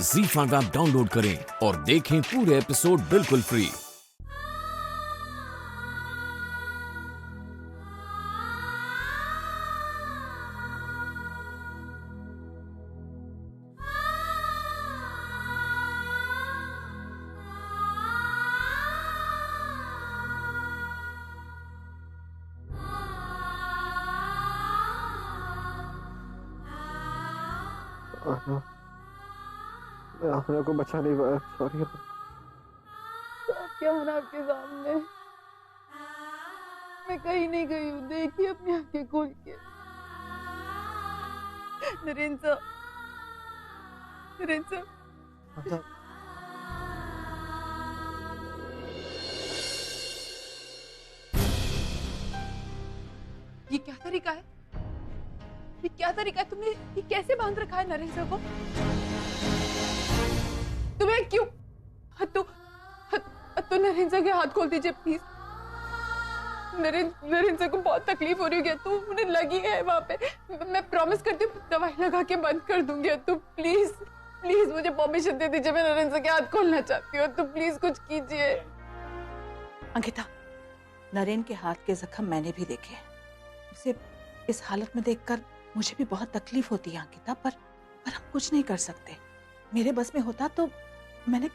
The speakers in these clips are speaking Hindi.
ZEE5 ऐप डाउनलोड करें और देखें पूरे एपिसोड बिल्कुल फ्री। मैं आना को बचा नहीं पाया, सॉरी। क्या होना आपके सामने? मैं कहीं नहीं गई हूँ, देखिए अपनी आंखें खोल के। नरेंद्र ये क्या तरीका है? ये क्या तरीका है? तुमने ये कैसे बांध रखा है नरेंद्र को? तुम्हें क्यों? तो नरेंद्र के हाथ खोल दीजिए प्लीज। नरेंद्र को बहुत तकलीफ हो रही है, तो उन्हें लगी है वहां पे। मैं प्रॉमिस करती हूँ दवाई लगा के बंद कर दूंगी। तो प्लीज प्लीज मुझे परमिशन दे दीजिए, मैं नरेंद्र के हाथ खोलना चाहती हूँ। तो प्लीज कुछ कीजिए। अंकिता, नरेन के हाथ के जख्म मैंने भी देखे हैं। उसे इस हालत में देखकर मुझे भी बहुत तकलीफ होती है अंकिता, पर हम कुछ नहीं कर सकते। मेरे बस में होता तो मैंने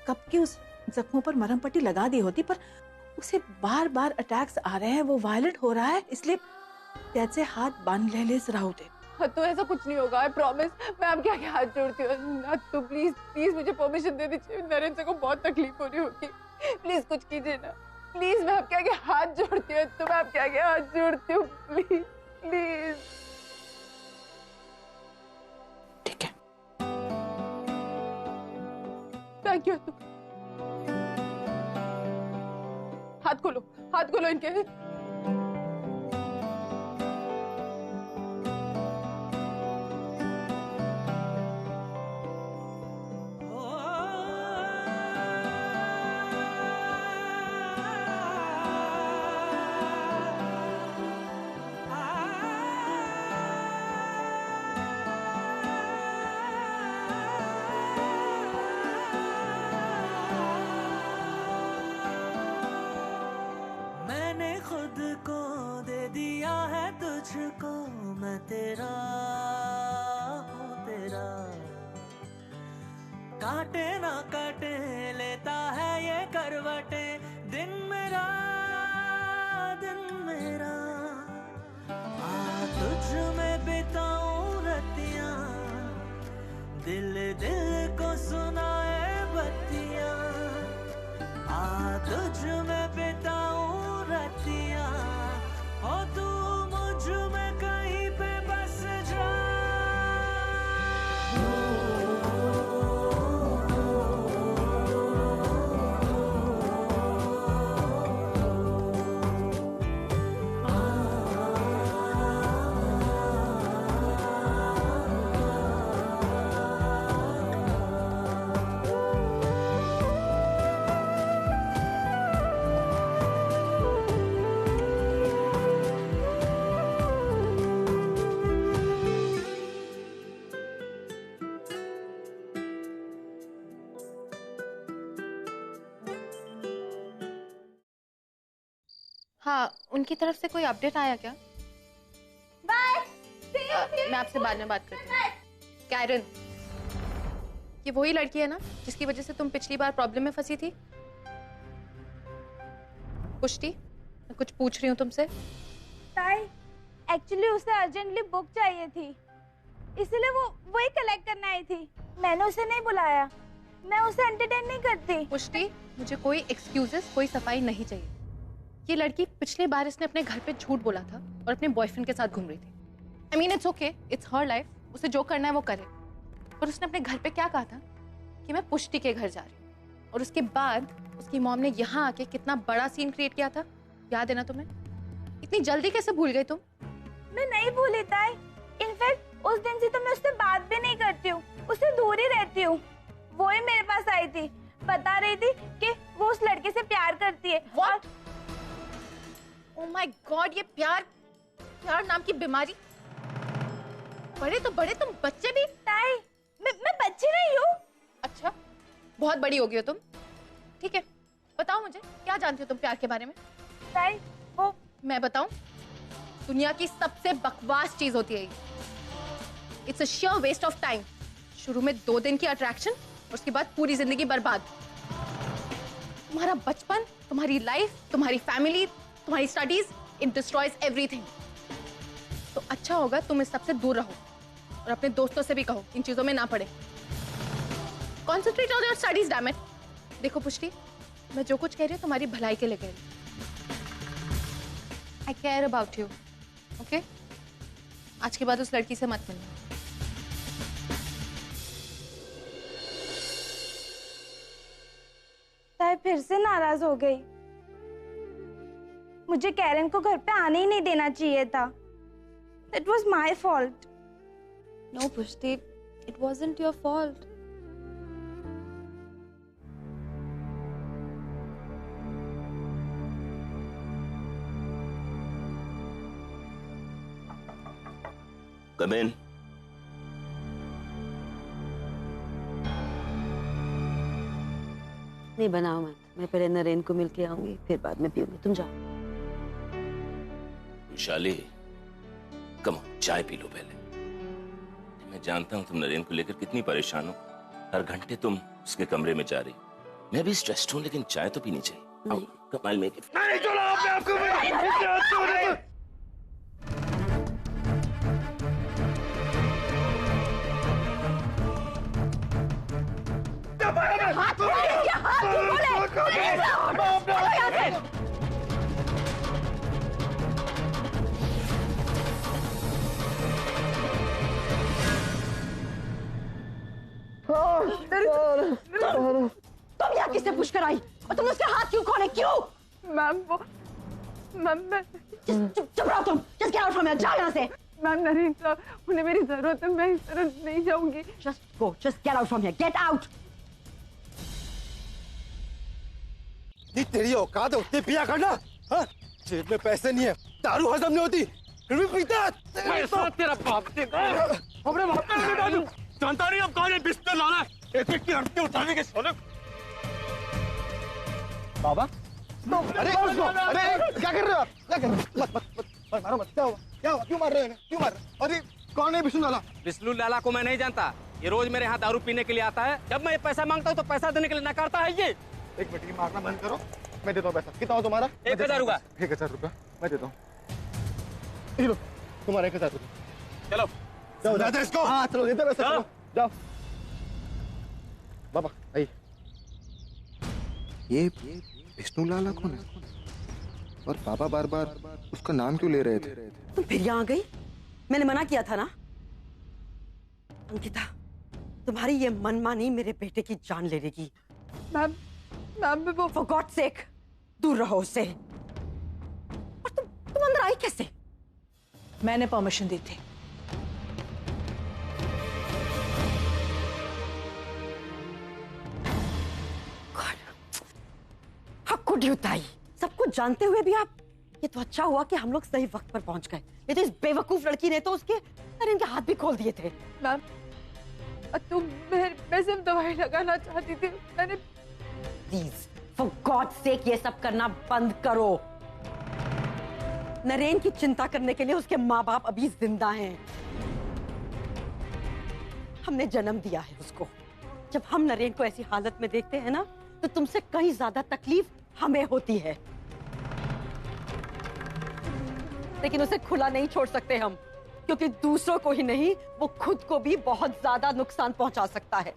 कब की उस जख्मों पर मरहम पट्टी लगा दी होती, पर उसे बार बार अटैक्स आ रहे हैं, वो वायलेंट हो रहा है, इसलिए जैसे हाथ बांध ले जरा उठे। तो ऐसा कुछ नहीं होगा, आई प्रॉमिस। मैं आपके आगे हाथ जोड़ती हूँ। तो प्लीज प्लीज मुझे परमिशन दे दीजिए, नरेंद्र को बहुत तकलीफ हो रही होगी। प्लीज कुछ कीजिए ना, प्लीज। मैं आपके आगे हाथ जोड़ती हूँ, तो मैं आपके आगे हाथ जोड़ती हूँ, प्लीज प्लीज। ठीक है, थैंक यू। हाथ खोलो इनके। खुद को दे दिया है तुझको, मैं तेरा हूँ तेरा। काटे ना काटे लेता है ये करवटे, दिन मेरा आ तुझ में बिताऊं रतियां, दिल को सुनाए बत्तियां। आ तुझ में बिताऊं रतियां, हो तू मुझ में कहीं पे बस जा। हाँ, उनकी तरफ से कोई अपडेट आया क्या? मैं आपसे बाद में बात करती हूँ। कैरन, ये वही लड़की है ना जिसकी वजह से तुम पिछली बार प्रॉब्लम में फंसी थी? पुष्टि, मैं कुछ पूछ रही हूँ तुमसे। ताई, एक्चुअली उसे अर्जेंटली बुक चाहिए थी, इसलिए वो वही कलेक्ट करने आई थी। मैंने उसे नहीं बुलाया, मैं उसे एंटरटेन नहीं करती। पुष्टि, मुझे कोई एक्सक्यूजेस, कोई सफाई नहीं चाहिए। ये लड़की पिछली बार इसने अपने घर पे झूठ बोला था और अपने बॉयफ्रेंड के साथ घूम रही थी। I mean, it's okay, it's her life, उसे जो करना है वो करे। पर उसने अपने घर पे क्या कहा था कि मैं पुष्टि के घर जा रही हूँ, और उसके बाद उसकी मॉम ने यहाँ आके कितना बड़ा सीन क्रिएट किया था, याद है ना तुम्हें? इतनी जल्दी कैसे भूल गई तुम? मैं नहीं भूली ताई, इनफैक्ट उस दिन से तो मैं उससे बात भी नहीं करती हूँ, उससे दूर ही रहती हूँ। वो ही मेरे पास आई थी, बता रही थी कि वो उस लड़के से प्यार करती है। What? Oh my God, ये प्यार नाम की बीमारी। बड़े तो बड़े, तुम बच्चे भी। ताई, मैं बच्ची नहीं हूँ, बहुत बड़ी हो गई हो तुम। ठीक है, बताओ मुझे क्या जानती हो तुम प्यार के बारे में? ताई वो मैं बताऊं? दुनिया की सबसे बकवास चीज होती है। It's a sheer waste of time. शुरू में 2 दिन की अट्रैक्शन और उसके बाद पूरी जिंदगी बर्बाद। तुम्हारा बचपन, तुम्हारी लाइफ, तुम्हारी फैमिली, तुम्हारी स्टडीज, इट डिस्ट्रॉयज एवरीथिंग। तो अच्छा होगा तुम इस सब से दूर रहो और अपने दोस्तों से भी कहो इन चीजों में ना पड़े। Concentrate on your studies damn it. देखो पुष्टि, मैं जो कुछ कह रही हूँ तुम्हारी भलाई के लिए कह रही हूँ। आई केयर अबाउट यू, ओके? आज के बाद उस लड़की से मत मिलना। ताई फिर से नाराज हो गई। मुझे कैरन को घर पे आने ही नहीं देना चाहिए था। It was my fault. No, Pushti, it wasn't your fault. Come in. नहीं बनाओ मत, मैं पहले नरेन को मिल के आऊंगी, फिर बाद में पीऊंगी। तुम जाओ। विशाली, कम चाय पी लो पहले। मैं जानता हूँ तुम नरेन को लेकर कितनी परेशान हो। हर घंटे तुम उसके कमरे में जा रही। मैं भी स्ट्रेस्ड हूँ, लेकिन चाय तो पीनी चाहिए। कमाल में तुम यहाँ किससे पूछ कर आई और तुमने उसके हाथ क्यों खोले? क्यों? मैम वो मैम मैं चुप रहो तुम। Just get out from here. जाओ यहाँ से। मैम नरेन साहब, उन्हें मेरी जरूरत है, मैं इस तरह नहीं जाऊंगी। Just go. Just get out from here. Get out. नहीं तेरी औकात है उतने पिया करना? हाँ? जेब में पैसे नहीं है, दारू हजम नहीं होती, फिर भी पीता है। तेरा बाप अपने बाप का बेटा तू जानता नहीं अब कौन है बिस्तर लाना है एक की हड्डी उठाने के सोने। बाबा अरे क्या कर रहे हो आप? क्या कर रहे हो? मत मत मत मारो मत। क्या हुआ? क्या हुआ? क्यों मार रहे हैं? क्यों मार रहे हैं? अरे कौन है बिस्लू लाला? बिस्लू लाला को मैं नहीं जानता। ये रोज मेरे यहाँ दारू पीने के लिए आता है। जब मैं पैसा मांगता हूँ तो पैसा देने के लिए नकारता है ये। एक मिनट, मारना बंद करो, मैं देता हूँ पैसा। कितना हो तुम्हारा? 1000 रुपया। 1000 रुपया मैं देता हूँ। ये लो तुम्हारा 1000 रुपया। चलो जाओ इसको। हाँ चलो इधर पैसा चलो जाओ। बाबा आइए। ये विष्णु लाला कौन है? और पापा बार बार उसका नाम क्यों ले रहे थे? तुम फिर यहाँ आ गई? मैंने मना किया था ना। अंकिता, तुम्हारी ये मनमानी मेरे बेटे की जान ले लेगी। मैम वो For God's sake, दूर रहो उससे। और तुम अंदर आई कैसे? मैंने परमिशन दी थी। How could you, ताई? सब कुछ जानते हुए भी आप। ये तो अच्छा हुआ कि हम लोग सही वक्त पर पहुंच गए। ये तो इस बेवकूफ लड़की ने तो उसके अरे इनके हाथ भी खोल दिए थे। मैम तुम मैं सिर्फ दवाई लगाना चाहती थी। मैंने प्लीज फॉर गॉड सेक ये सब करना बंद करो। नरेन की चिंता करने के लिए उसके माँ बाप अभी जिंदा हैं। हमने जन्म दिया है उसको। जब हम नरेन को ऐसी हालत में देखते हैं ना तो तुमसे कहीं ज्यादा तकलीफ हमें होती है। लेकिन उसे खुला नहीं छोड़ सकते हम, क्योंकि दूसरों को ही नहीं वो खुद को भी बहुत ज्यादा नुकसान पहुंचा सकता है।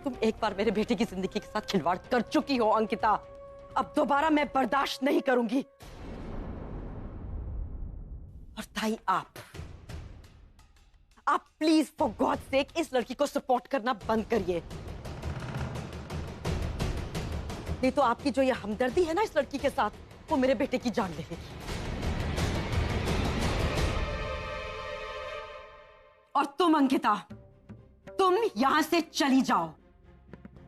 तुम एक बार मेरे बेटे की जिंदगी के साथ खिलवाड़ कर चुकी हो अंकिता। अब दोबारा मैं बर्दाश्त नहीं करूंगी। और ताई आप प्लीज फॉर गॉड सेक इस लड़की को सपोर्ट करना बंद करिए। नहीं तो आपकी जो ये हमदर्दी है ना इस लड़की के साथ, वो मेरे बेटे की जान लेगी। और तुम अंकिता, तुम यहां से चली जाओ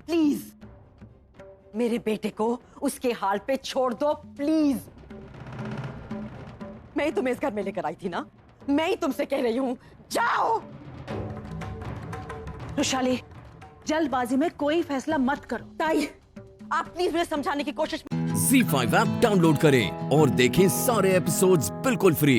प्लीज। मेरे बेटे को उसके हाल पे छोड़ दो प्लीज। मैं ही तुम्हें इस घर में लेकर आई थी ना, मैं ही तुमसे कह रही हूं जाओ। रुशाली जल्दबाजी में कोई फैसला मत करो। ताई, आप प्लीज मुझे समझाने की कोशिश। ZEE5 ऐप डाउनलोड करें और देखें सारे एपिसोड्स बिल्कुल फ्री।